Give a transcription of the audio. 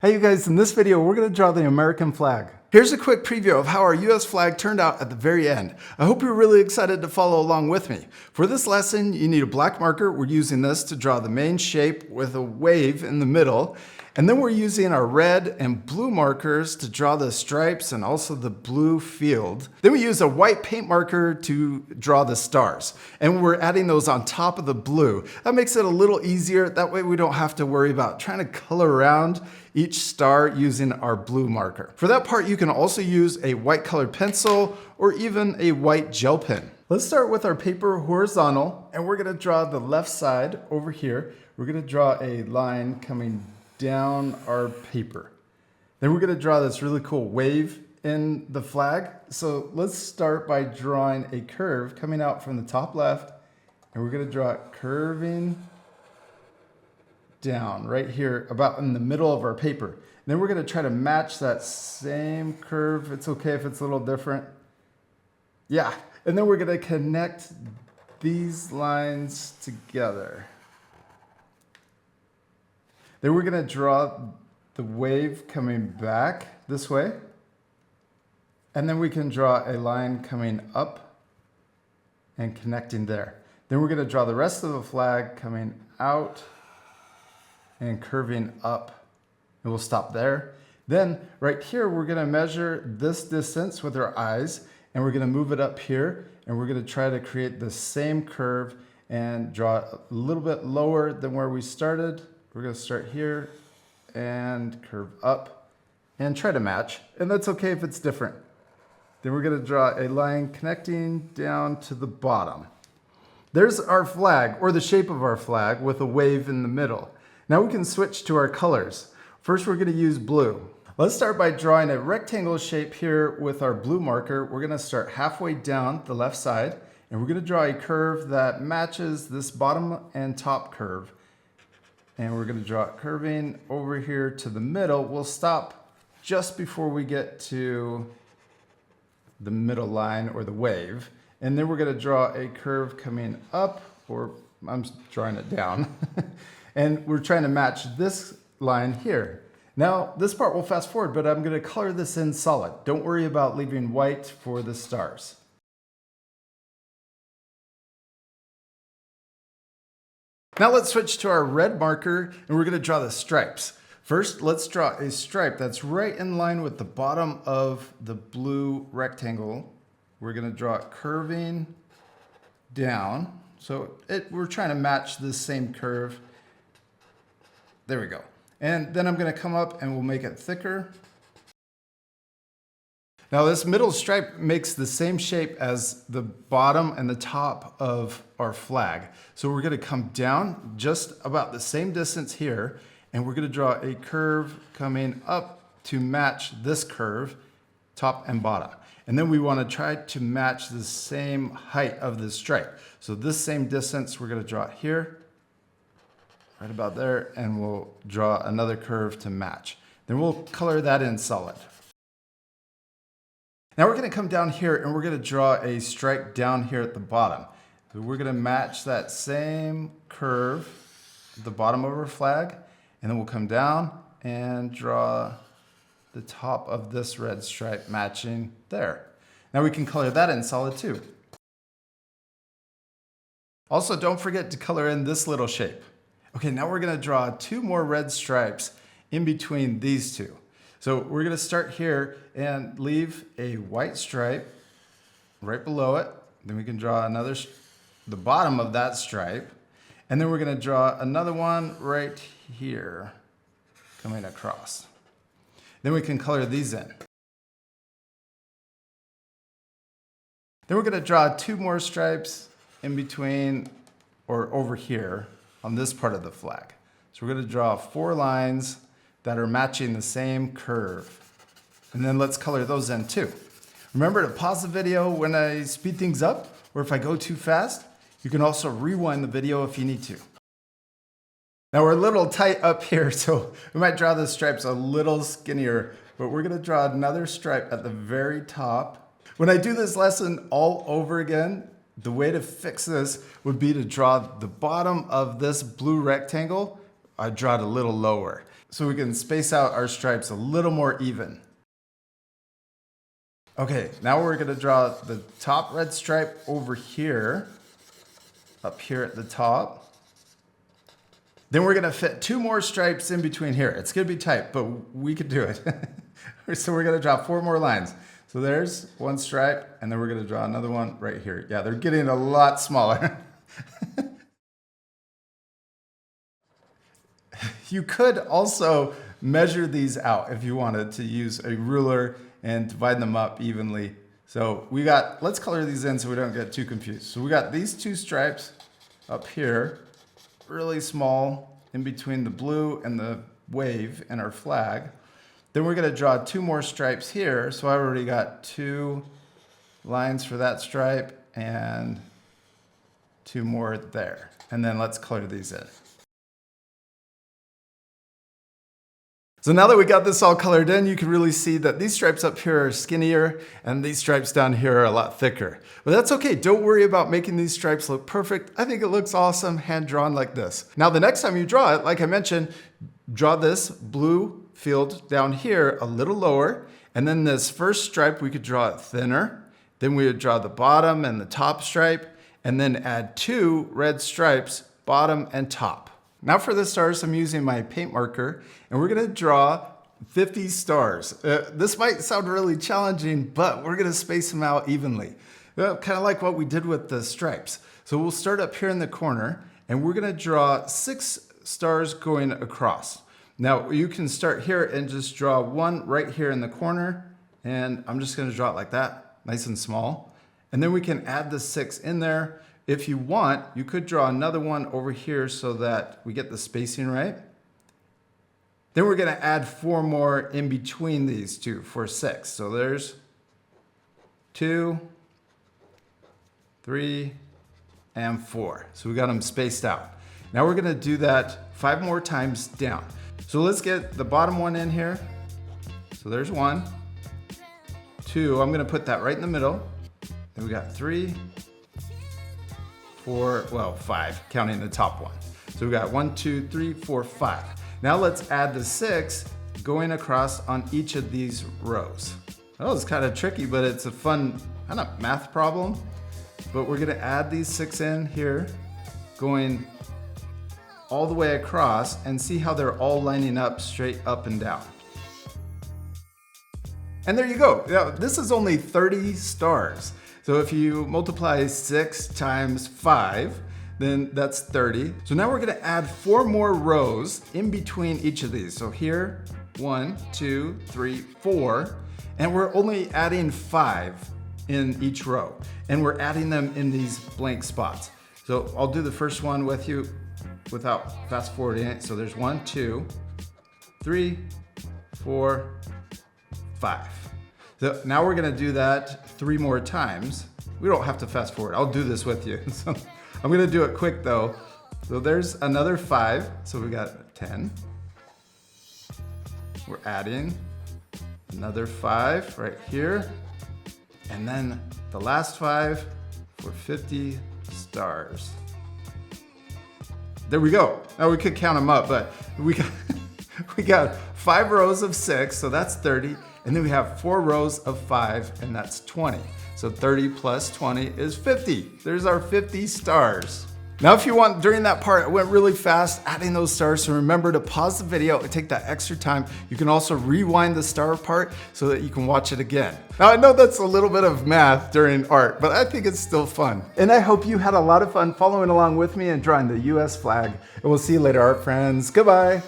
Hey you guys, in this video we're going to draw the American flag. Here's a quick preview of how our US flag turned out at the very end. I hope you're really excited to follow along with me. For this lesson you need a black marker. We're using this to draw the main shape with a wave in the middle. And then we're using our red and blue markers to draw the stripes and also the blue field. Then we use a white paint marker to draw the stars. And we're adding those on top of the blue. That makes it a little easier. That way we don't have to worry about trying to color around each star using our blue marker. For that part, you can also use a white colored pencil or even a white gel pen. Let's start with our paper horizontal, and we're gonna draw the left side over here. We're gonna draw a line coming down our paper. Then we're gonna draw this really cool wave in the flag. So let's start by drawing a curve coming out from the top left, and we're gonna draw it curving down right here about in the middle of our paper. And then we're going to try to match that same curve. It's okay if it's a little different. Yeah. And then we're going to connect these lines together. Then we're going to draw the wave coming back this way. And then we can draw a line coming up and connecting there. Then we're going to draw the rest of the flag coming out and curving up, and we'll stop there. Then right here, we're gonna measure this distance with our eyes, and we're gonna move it up here, and we're gonna try to create the same curve and draw it a little bit lower than where we started. We're gonna start here and curve up and try to match, and that's okay if it's different. Then we're gonna draw a line connecting down to the bottom. There's our flag, or the shape of our flag, with a wave in the middle. Now we can switch to our colors. First, we're going to use blue. Let's start by drawing a rectangle shape here with our blue marker. We're going to start halfway down the left side, and we're going to draw a curve that matches this bottom and top curve. And we're going to draw it curving over here to the middle. We'll stop just before we get to the middle line or the wave. And then we're going to draw a curve coming up, or I'm drawing it down. And we're trying to match this line here. Now, this part will fast forward, but I'm going to color this in solid. Don't worry about leaving white for the stars. Now let's switch to our red marker, and we're going to draw the stripes. First, let's draw a stripe that's right in line with the bottom of the blue rectangle. We're going to draw it curving down. So we're trying to match this same curve. There we go. And then I'm going to come up and we'll make it thicker. Now this middle stripe makes the same shape as the bottom and the top of our flag. So we're going to come down just about the same distance here, and we're going to draw a curve coming up to match this curve, top and bottom. And then we want to try to match the same height of the stripe. So this same distance we're going to draw it here, right about there, and we'll draw another curve to match. Then we'll color that in solid. Now we're going to come down here and we're going to draw a stripe down here at the bottom. So we're going to match that same curve at the bottom of our flag, and then we'll come down and draw the top of this red stripe matching there. Now we can color that in solid too. Also, don't forget to color in this little shape. Okay, now we're going to draw two more red stripes in between these two. So we're going to start here and leave a white stripe right below it. Then we can draw another, the bottom of that stripe. And then we're going to draw another one right here coming across. Then we can color these in. Then we're going to draw two more stripes in between or over here on this part of the flag. So we're going to draw 4 lines that are matching the same curve. And then let's color those in too. Remember to pause the video when I speed things up, or if I go too fast. You can also rewind the video if you need to. Now we're a little tight up here, so we might draw the stripes a little skinnier, but we're going to draw another stripe at the very top. When I do this lesson all over again, the way to fix this would be to draw the bottom of this blue rectangle. I draw it a little lower. so we can space out our stripes a little more even. Okay, now we're gonna draw the top red stripe over here, up here at the top. Then we're gonna fit 2 more stripes in between here. It's gonna be tight, but we could do it. So we're gonna draw 4 more lines. So there's 1 stripe, and then we're gonna draw another one right here. Yeah, they're getting a lot smaller. You could also measure these out if you wanted to use a ruler and divide them up evenly. So let's color these in so we don't get too confused. So we got these 2 stripes up here, really small in between the blue and the wave and our flag. Then we're gonna draw 2 more stripes here. So I already got 2 lines for that stripe and 2 more there. And then let's color these in. So now that we got this all colored in, you can really see that these stripes up here are skinnier and these stripes down here are a lot thicker. But that's okay, don't worry about making these stripes look perfect. I think it looks awesome hand drawn like this. Now the next time you draw it, like I mentioned, draw this blue field down here a little lower, and then this first stripe we could draw it thinner. Then we would draw the bottom and the top stripe, and then add 2 red stripes, bottom and top. Now for the stars, I'm using my paint marker, and we're gonna draw 50 stars. This might sound really challenging, but we're gonna space them out evenly. Kind of like what we did with the stripes. So we'll start up here in the corner, and we're gonna draw 6 stars going across. Now you can start here and just draw 1 right here in the corner, and I'm just gonna draw it like that, nice and small. And then we can add the 6 in there. If you want, you could draw another one over here so that we get the spacing right. Then we're gonna add 4 more in between these 2 for 6. So there's 2, 3, and 4. So we got them spaced out. Now we're gonna do that 5 more times down. So let's get the bottom one in here. So there's 1, 2, I'm gonna put that right in the middle. Then we got 3, 4, well, 5, counting the top one. So we got 1, 2, 3, 4, 5. Now let's add the 6 going across on each of these rows. Oh, it's kind of tricky, but it's a fun kind of math problem. But we're gonna add these 6 in here, going all the way across, and see how they're all lining up straight up and down. And there you go. Now, this is only 30 stars. So if you multiply 6 times 5, then that's 30. So now we're gonna add 4 more rows in between each of these. So here, 1, 2, 3, 4, and we're only adding 5 in each row. And we're adding them in these blank spots. So I'll do the first one with you without fast forwarding it. So there's 1, 2, 3, 4, 5. So now we're gonna do that 3 more times. We don't have to fast forward. I'll do this with you. So I'm gonna do it quick though. So there's another 5. So we got 10. We're adding another 5 right here. And then the last 5 for 50 stars. There we go. Now we could count them up, but we got 5 rows of 6, so that's 30. And then we have 4 rows of 5, and that's 20. So 30 plus 20 is 50. There's our 50 stars. Now if you want, during that part, it went really fast adding those stars, so remember to pause the video and take that extra time. You can also rewind the star part so that you can watch it again. Now I know that's a little bit of math during art, but I think it's still fun. And I hope you had a lot of fun following along with me and drawing the US flag. And we'll see you later, art friends. Goodbye.